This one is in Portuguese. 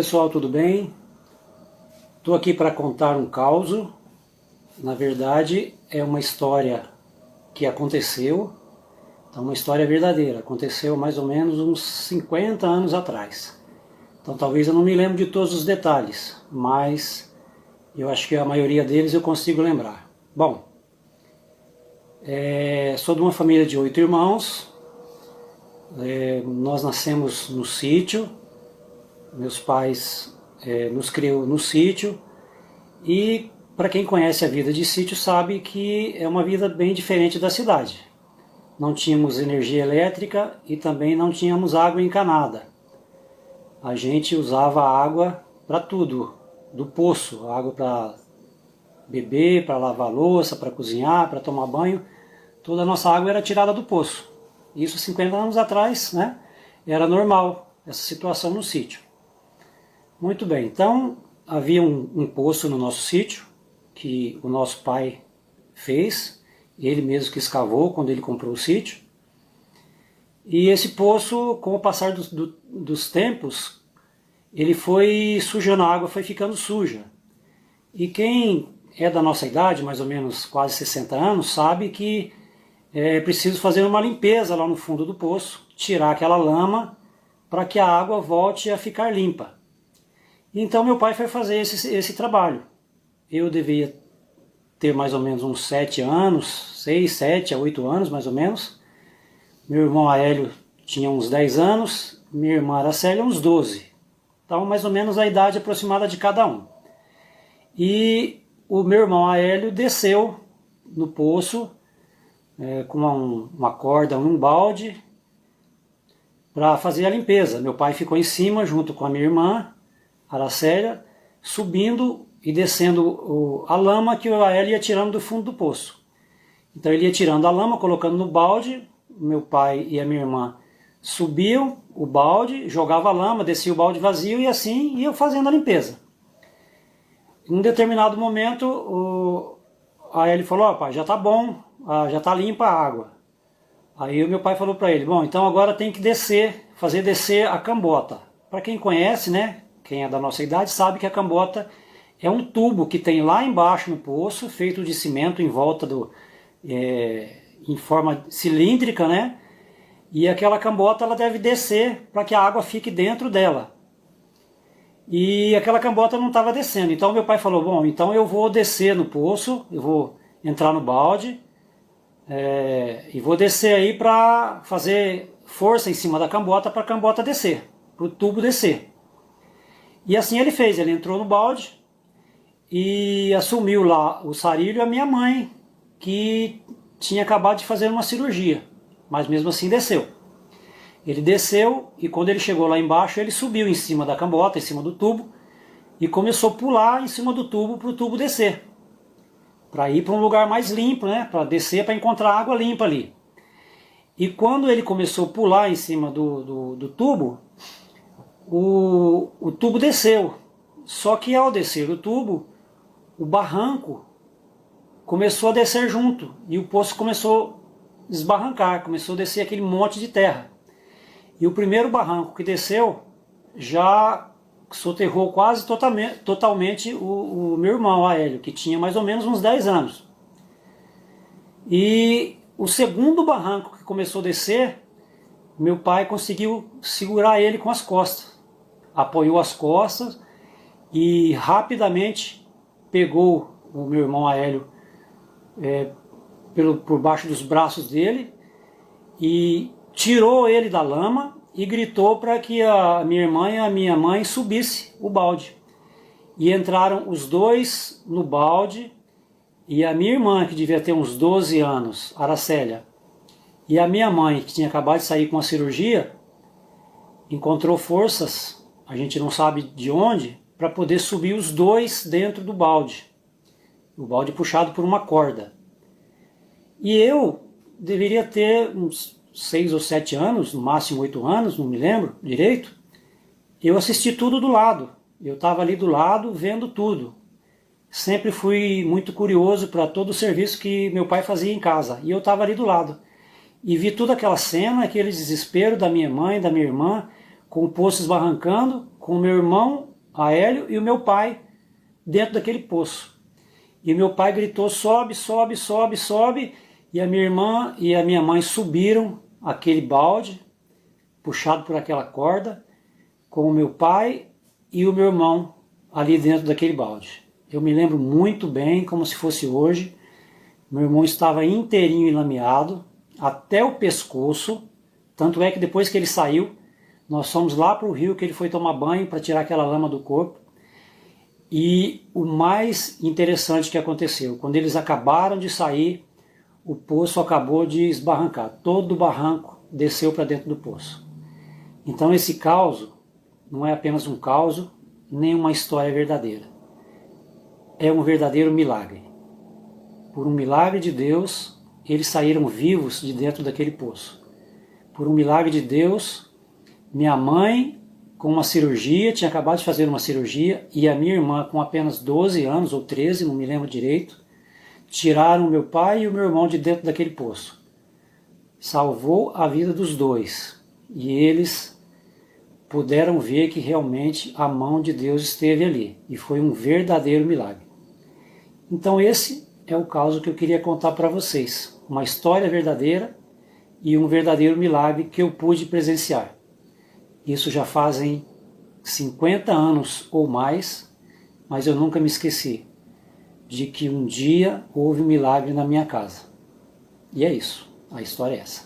pessoal, tudo bem? Estou aqui para contar um causo. Na verdade, é uma história que aconteceu, então uma história verdadeira. Aconteceu mais ou menos uns 50 anos atrás. Então talvez eu não me lembre de todos os detalhes, mas eu acho que a maioria deles eu consigo lembrar. Bom, sou de uma família de 8 irmãos. Nós nascemos no sítio. Meus pais nos criou no sítio, e para quem conhece a vida de sítio sabe que é uma vida bem diferente da cidade. Não tínhamos energia elétrica e também não tínhamos água encanada. A gente usava água para tudo, do poço, água para beber, para lavar louça, para cozinhar, para tomar banho. Toda a nossa água era tirada do poço. Isso 50 anos atrás, né? Era normal essa situação no sítio. Muito bem, então havia um poço no nosso sítio, que o nosso pai fez, ele mesmo que escavou quando ele comprou o sítio. E esse poço, com o passar dos tempos, ele foi sujando a água, foi ficando suja. E quem é da nossa idade, mais ou menos quase 60 anos, sabe que é preciso fazer uma limpeza lá no fundo do poço, tirar aquela lama para que a água volte a ficar limpa. Então meu pai foi fazer esse trabalho. Eu devia ter mais ou menos uns 7 anos, 6, 7 a 8 anos mais ou menos. Meu irmão Aélio tinha uns 10 anos, minha irmã Aracélia uns 12. Então mais ou menos a idade aproximada de cada um. E o meu irmão Aélio desceu no poço com uma corda, um balde, para fazer a limpeza. Meu pai ficou em cima junto com a minha irmã Aracélia, subindo e descendo a lama que o Aélio ia tirando do fundo do poço. Então ele ia tirando a lama, colocando no balde. Meu pai e a minha irmã subiam o balde, jogavam a lama, descia o balde vazio e assim iam fazendo a limpeza. Em um determinado momento, o Aélio falou: pai, já está bom, já está limpa a água. Aí o meu pai falou para ele: bom, então agora tem que descer, fazer descer a cambota. Para quem conhece, né? Quem é da nossa idade sabe que a cambota é um tubo que tem lá embaixo no poço, feito de cimento em volta em forma cilíndrica, né? E aquela cambota ela deve descer para que a água fique dentro dela. E aquela cambota não estava descendo. Então meu pai falou: bom, então eu vou descer no poço, eu vou entrar no balde e vou descer aí para fazer força em cima da cambota para a cambota descer, para o tubo descer. E assim ele fez, ele entrou no balde e assumiu lá o sarilho a minha mãe, que tinha acabado de fazer uma cirurgia, mas mesmo assim desceu. Ele desceu e quando ele chegou lá embaixo, ele subiu em cima da cambota, em cima do tubo, e começou a pular em cima do tubo para o tubo descer, para ir para um lugar mais limpo, né? Para descer, para encontrar água limpa ali. E quando ele começou a pular em cima do tubo, o tubo desceu. Só que ao descer o tubo, o barranco começou a descer junto e o poço começou a desbarrancar, começou a descer aquele monte de terra. E o primeiro barranco que desceu já soterrou quase totalmente o meu irmão Aélio, que tinha mais ou menos uns 10 anos. E o segundo barranco que começou a descer, meu pai conseguiu segurar ele com as costas. Apoiou as costas e rapidamente pegou o meu irmão Aélio por baixo dos braços dele e tirou ele da lama e gritou para que a minha irmã e a minha mãe subissem o balde. E entraram os dois no balde, e a minha irmã, que devia ter uns 12 anos, Aracélia, e a minha mãe, que tinha acabado de sair com a cirurgia, encontrou forças, a gente não sabe de onde, para poder subir os dois dentro do balde. O balde puxado por uma corda. E eu deveria ter uns 6 ou 7 anos, no máximo 8 anos, não me lembro direito. Eu assisti tudo do lado. Eu estava ali do lado vendo tudo. Sempre fui muito curioso para todo o serviço que meu pai fazia em casa. E eu estava ali do lado. E vi toda aquela cena, aquele desespero da minha mãe, da minha irmã, com o poço esbarrancando, com o meu irmão a Hélio e o meu pai dentro daquele poço. E meu pai gritou, sobe, sobe, sobe, sobe, e a minha irmã e a minha mãe subiram aquele balde, puxado por aquela corda, com o meu pai e o meu irmão ali dentro daquele balde. Eu me lembro muito bem, como se fosse hoje. Meu irmão estava inteirinho enlameado, até o pescoço, tanto é que depois que ele saiu, nós fomos lá para o rio que ele foi tomar banho para tirar aquela lama do corpo. E o mais interessante que aconteceu, quando eles acabaram de sair, o poço acabou de esbarrancar. Todo o barranco desceu para dentro do poço. Então esse caos não é apenas um caos, nem uma história verdadeira. É um verdadeiro milagre. Por um milagre de Deus, eles saíram vivos de dentro daquele poço. Por um milagre de Deus, minha mãe, com uma cirurgia, tinha acabado de fazer uma cirurgia, e a minha irmã, com apenas 12 anos ou 13, não me lembro direito, tiraram o meu pai e o meu irmão de dentro daquele poço. Salvou a vida dos dois. E eles puderam ver que realmente a mão de Deus esteve ali. E foi um verdadeiro milagre. Então esse é o caso que eu queria contar para vocês. Uma história verdadeira e um verdadeiro milagre que eu pude presenciar. Isso já fazem 50 anos ou mais, mas eu nunca me esqueci de que um dia houve um milagre na minha casa. E é isso, a história é essa.